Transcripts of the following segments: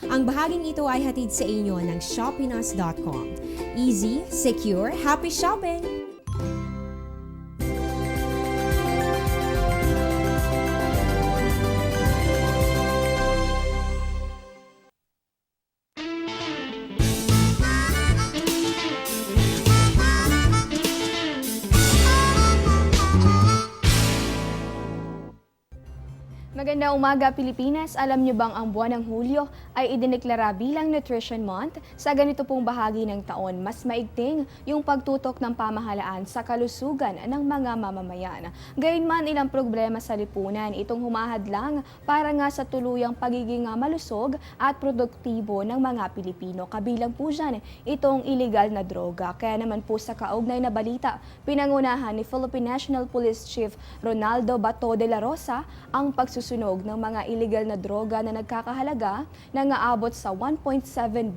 Ang bahaging ito ay hatid sa inyo ng Shopinas.com. Easy, secure, happy shopping! Magandang umaga, Pilipinas. Alam niyo bang ang buwan ng Hulyo ay idineklara bilang Nutrition Month? Sa ganito pong bahagi ng taon, mas maigting yung pagtutok ng pamahalaan sa kalusugan ng mga mamamayan. Gayunman, ilang problema sa lipunan itong humahadlang para nga sa tuluyang pagiging malusog at produktibo ng mga Pilipino. Kabilang po dyan itong illegal na droga. Kaya naman po sa kaugnay na balita, pinangunahan ni Philippine National Police Chief Ronaldo Bato de la Rosa ang pagsusunog ng mga illegal na droga na nagkakahalaga na aabot sa 1.7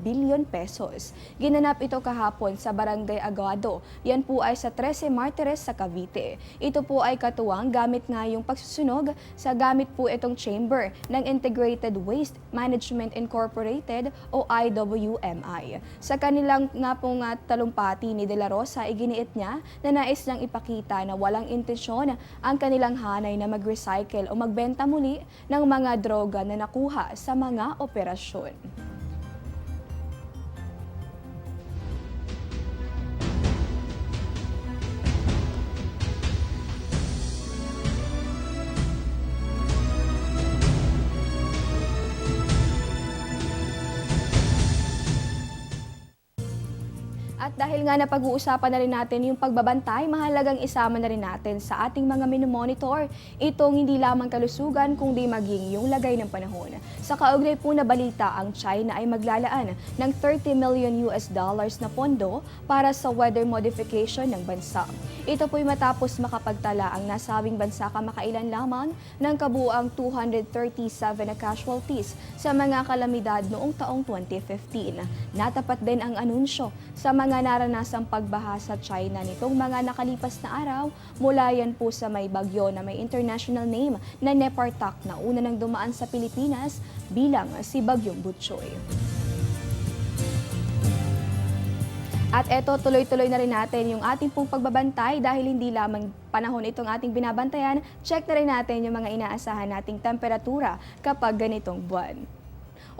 billion pesos. Ginanap ito kahapon sa Barangay Aguado. Yan po ay sa 13 Martires sa Cavite. Ito po ay katuwang gamit nga yung pagsusunog sa gamit po itong chamber ng Integrated Waste Management Incorporated o IWMI. Sa kanilang nga pong talumpati ni De La Rosa, iginiit niya na nais niyang ipakita na walang intensyon ang kanilang hanay na mag-recycle o magbenta muli ng mga droga na nakuha sa mga operasyon. At dahil nga napag-uusapan na rin natin yung pagbabantay, mahalagang isama na rin natin sa ating mga minomonitor itong hindi lamang kalusugan kundi maging yung lagay ng panahon. Sa kaugnay po na balita, ang China ay maglalaan ng 30 million US dollars na pondo para sa weather modification ng bansa. Ito po'y matapos makapagtala ang nasabing bansa kamakailan lamang ng kabuuang 237 na casualties sa mga kalamidad noong taong 2015. Natapat din ang anunsyo sa mga naranasang pagbaha sa China nitong mga nakalipas na araw mula yan po sa may bagyo na may international name na Nepartak na una nang dumaan sa Pilipinas bilang si Bagyong Butchoy. At eto, tuloy-tuloy na rin natin yung ating pong pagbabantay dahil hindi lamang panahon itong ating binabantayan, check na rin natin yung mga inaasahan nating temperatura kapag ganitong buwan.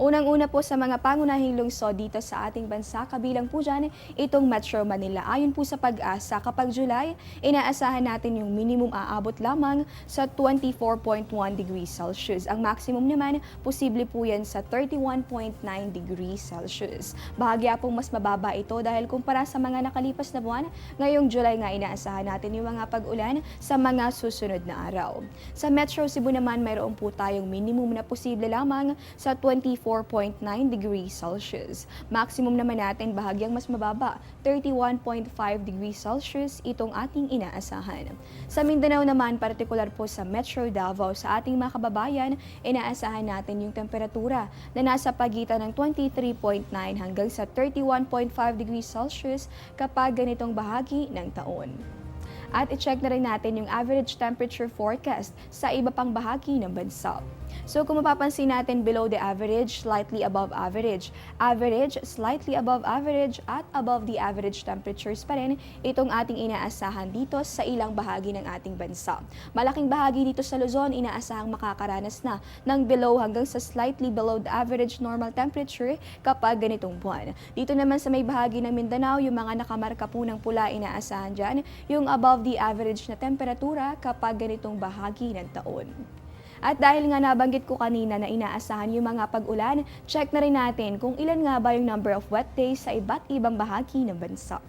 Unang-una po sa mga pangunahing lungsod dito sa ating bansa, kabilang po dyan itong Metro Manila. Ayon po sa Pag-asa, kapag July, inaasahan natin yung minimum aabot lamang sa 24.1 degrees Celsius. Ang maximum naman, posible po yan sa 31.9 degrees Celsius. Bahagya pong mas mababa ito dahil kumpara sa mga nakalipas na buwan, ngayong July nga inaasahan natin yung mga pag-ulan sa mga susunod na araw. Sa Metro Cebu naman, mayroon po tayong minimum na posible lamang sa 24.9 degrees Celsius. Maximum naman natin bahagyang mas mababa, 31.5 degrees Celsius itong ating inaasahan. Sa Mindanao naman, partikular po sa Metro Davao, sa ating mga kababayan, inaasahan natin yung temperatura na nasa pagitan ng 23.9 hanggang sa 31.5 degrees Celsius kapag ganitong bahagi ng taon. At i-check na rin natin yung average temperature forecast sa iba pang bahagi ng bansa. So kung mapapansin natin, below the average, slightly above average, average, slightly above average, at above the average temperatures pa rin itong ating inaasahan dito sa ilang bahagi ng ating bansa. Malaking bahagi dito sa Luzon, inaasahang makakaranas na ng below hanggang sa slightly below the average normal temperature kapag ganitong buwan. Dito naman sa may bahagi ng Mindanao, yung mga nakamarka po ng pula, inaasahan dyan yung above the average na temperatura kapag ganitong bahagi ng taon. At dahil nga nabanggit ko kanina na inaasahan yung mga pag-ulan, check na rin natin kung ilan nga ba yung number of wet days sa iba't ibang bahagi ng bansa.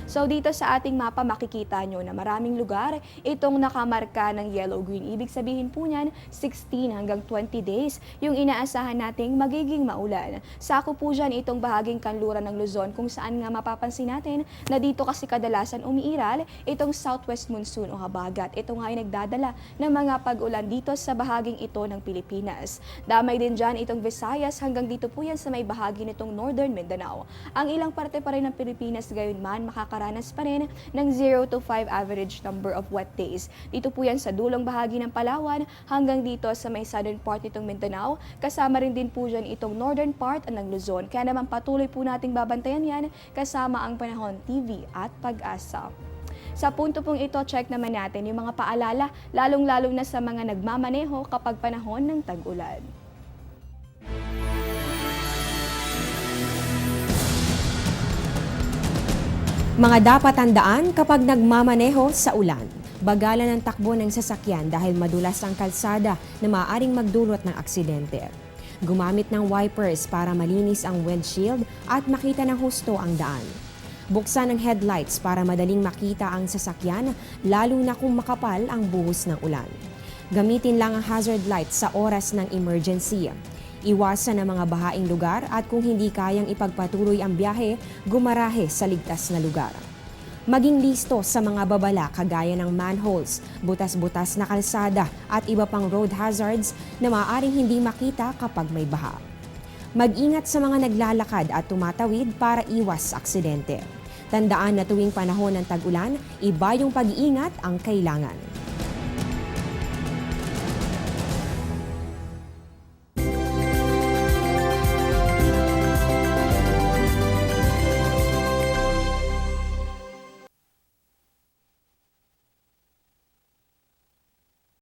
So dito sa ating mapa makikita nyo na maraming lugar itong nakamarka ng yellow-green. Ibig sabihin po niyan 16 hanggang 20 days yung inaasahan nating magiging maulan. Sako po dyan itong bahaging kanluran ng Luzon kung saan nga mapapansin natin na dito kasi kadalasan umiiral itong southwest monsoon o habagat. Ito nga ay nagdadala ng mga pag-ulan dito sa bahaging ito ng Pilipinas. Damay din dyan itong Visayas hanggang dito po yan sa may bahagi nitong Northern Mindanao. Ang ilang parte pa rin ng Pilipinas gayon man makakaranas pa rin ng 0 to 5 average number of wet days. Dito po yan sa dulong bahagi ng Palawan hanggang dito sa may southern part nitong Mindanao. Kasama rin din po dyan itong northern part ng Luzon. Kaya naman patuloy po nating babantayan yan kasama ang Panahon TV at Pag-asa. Sa punto pong ito, check naman natin yung mga paalala, lalong-lalong na sa mga nagmamaneho kapag panahon ng tag-ulan. Mga dapat tandaan kapag nagmamaneho sa ulan. Bagalan ang takbo ng sasakyan dahil madulas ang kalsada na maaaring magdulot ng aksidente. Gumamit ng wipers para malinis ang windshield at makita ng husto ang daan. Buksan ang headlights para madaling makita ang sasakyan, lalo na kung makapal ang buhos ng ulan. Gamitin lang ang hazard lights sa oras ng emergency. Iwasan ang mga bahaing lugar at kung hindi kayang ipagpatuloy ang biyahe, gumarahe sa ligtas na lugar. Maging listo sa mga babala kagaya ng manholes, butas-butas na kalsada at iba pang road hazards na maaaring hindi makita kapag may baha. Mag-ingat sa mga naglalakad at tumatawid para iwas aksidente. Tandaan na tuwing panahon ng tag-ulan, iba yung pag-iingat ang kailangan.